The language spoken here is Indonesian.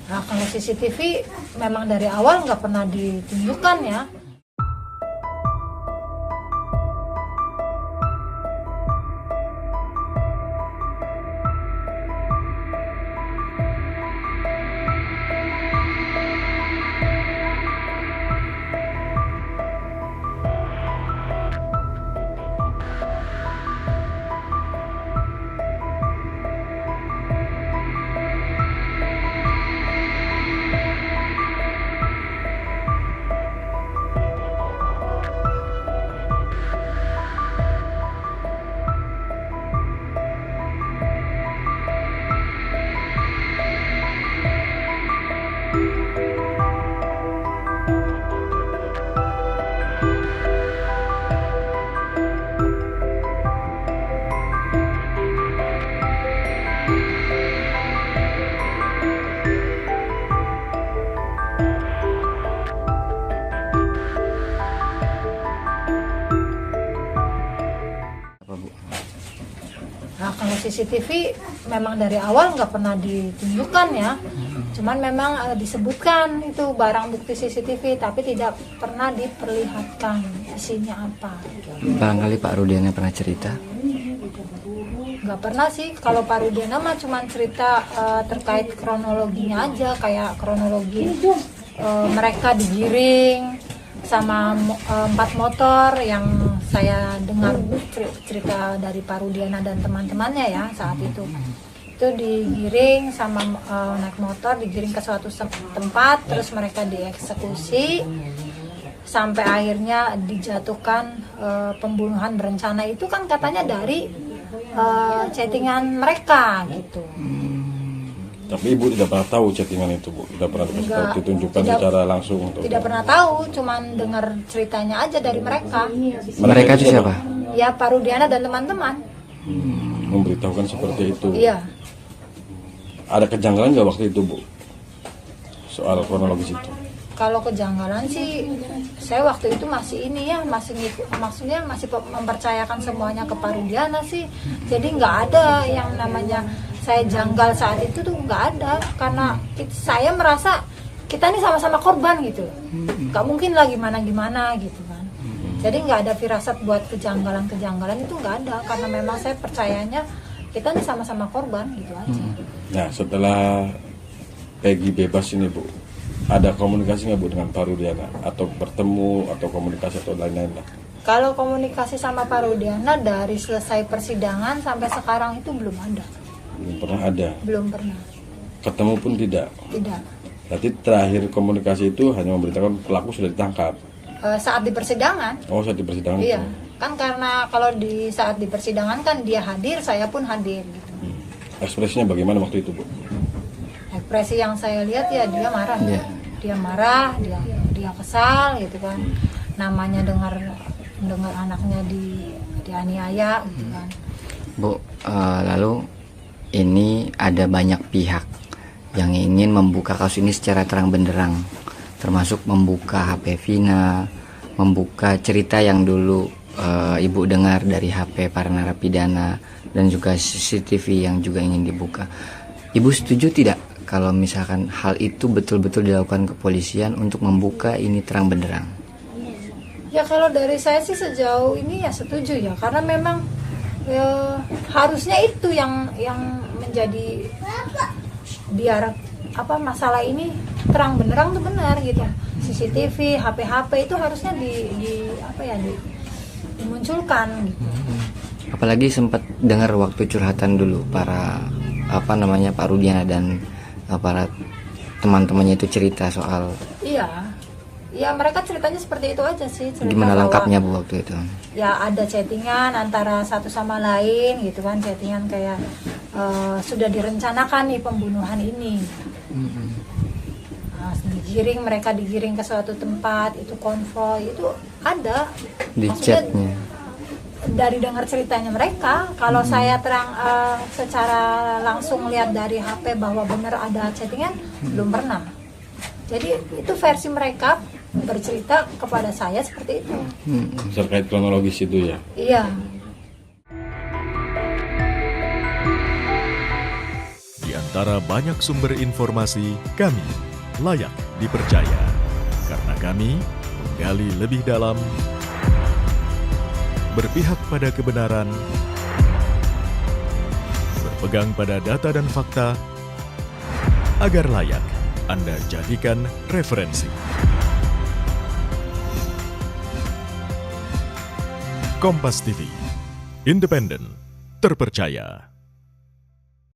Nah, kalau CCTV memang dari awal nggak pernah ditunjukkan ya. Nah, kalau CCTV memang dari awal nggak pernah ditunjukkan ya. Cuman memang disebutkan itu barang bukti CCTV, tapi tidak pernah diperlihatkan isinya apa. Barangkali Pak Rudiana pernah cerita? Nggak pernah sih. Kalau Pak Rudiana mah cuman cerita terkait kronologinya aja, kayak kronologi mereka digiring sama 4 motor yang saya dengar cerita dari Pak Rudiana dan teman-temannya ya saat itu digiring sama naik motor, digiring ke suatu tempat, terus mereka dieksekusi sampai akhirnya dijatuhkan pembunuhan berencana. Itu kan katanya dari chattingan mereka gitu. Tapi Ibu tidak pernah tahu chattingan itu, Bu? Tidak pernah ditunjukkan secara langsung? Tidak pernah tahu, cuman dengar ceritanya aja dari mereka. Mereka itu siapa? Ya, Pak Rudiana dan teman-teman. Memberitahukan seperti itu? Iya. Ada kejanggalan nggak waktu itu, Bu? Soal kronologis itu? Kalau kejanggalan sih, saya waktu itu masih maksudnya masih mempercayakan semuanya ke Pak Rudiana sih. Jadi nggak ada yang namanya saya janggal saat itu tuh, nggak ada, karena saya merasa kita ini sama-sama korban gitu, nggak mungkin lah gimana gitu kan. Jadi nggak ada firasat buat kejanggalan itu nggak ada, karena memang saya percayanya kita ini sama-sama korban gitu aja. Nah, setelah Peggy bebas ini, Bu, ada komunikasi nggak, Bu, dengan Pak Rudiana, atau bertemu atau komunikasi atau lain-lain lah? Kalau komunikasi sama Pak Rudiana dari selesai persidangan sampai sekarang itu belum ada. Belum pernah ada? Belum pernah. Ketemu pun tidak? Tidak. Berarti terakhir komunikasi itu hanya memberitakan pelaku sudah ditangkap? Saat di persidangan. Oh, saat di persidangan. Iya. Itu. Kan karena kalau saat di persidangan kan dia hadir, saya pun hadir gitu. Ekspresinya bagaimana waktu itu, Bu? Ekspresi yang saya lihat ya dia marah. Yeah. Dia marah, dia kesal gitu kan. Namanya dengar anaknya dianiaya gitu kan. Bu, lalu ini ada banyak pihak yang ingin membuka kasus ini secara terang benderang, termasuk membuka HP Vina, membuka cerita yang dulu Ibu dengar dari HP para narapidana, dan juga CCTV yang juga ingin dibuka. Ibu setuju tidak kalau misalkan hal itu betul-betul dilakukan kepolisian untuk membuka ini terang benderang? Ya kalau dari saya sih sejauh ini ya setuju ya, karena memang harusnya itu yang menjadi biar masalah ini terang benderang tuh benar gitu. CCTV, HP itu harusnya dimunculkan gitu. Apalagi sempat dengar waktu curhatan dulu para Pak Rudiana dan para teman-temannya itu cerita soal. Iya, mereka ceritanya seperti itu aja sih. Gimana lengkapnya, Bu, waktu itu? Ya ada chattingan antara satu sama lain gitu kan, chattingan kayak sudah direncanakan nih pembunuhan ini. Nah, mereka digiring ke suatu tempat, itu konvoy, itu ada. Di maksudnya, chatnya. Dari dengar ceritanya mereka, kalau saya secara langsung lihat dari HP bahwa benar ada chattingan, belum pernah. Jadi itu versi mereka bercerita kepada saya seperti itu. Terkait kronologis itu ya? Iya. antara banyak sumber informasi, kami layak dipercaya. Karena kami menggali lebih dalam, berpihak pada kebenaran, berpegang pada data dan fakta, agar layak Anda jadikan referensi. Kompas TV, independen, terpercaya.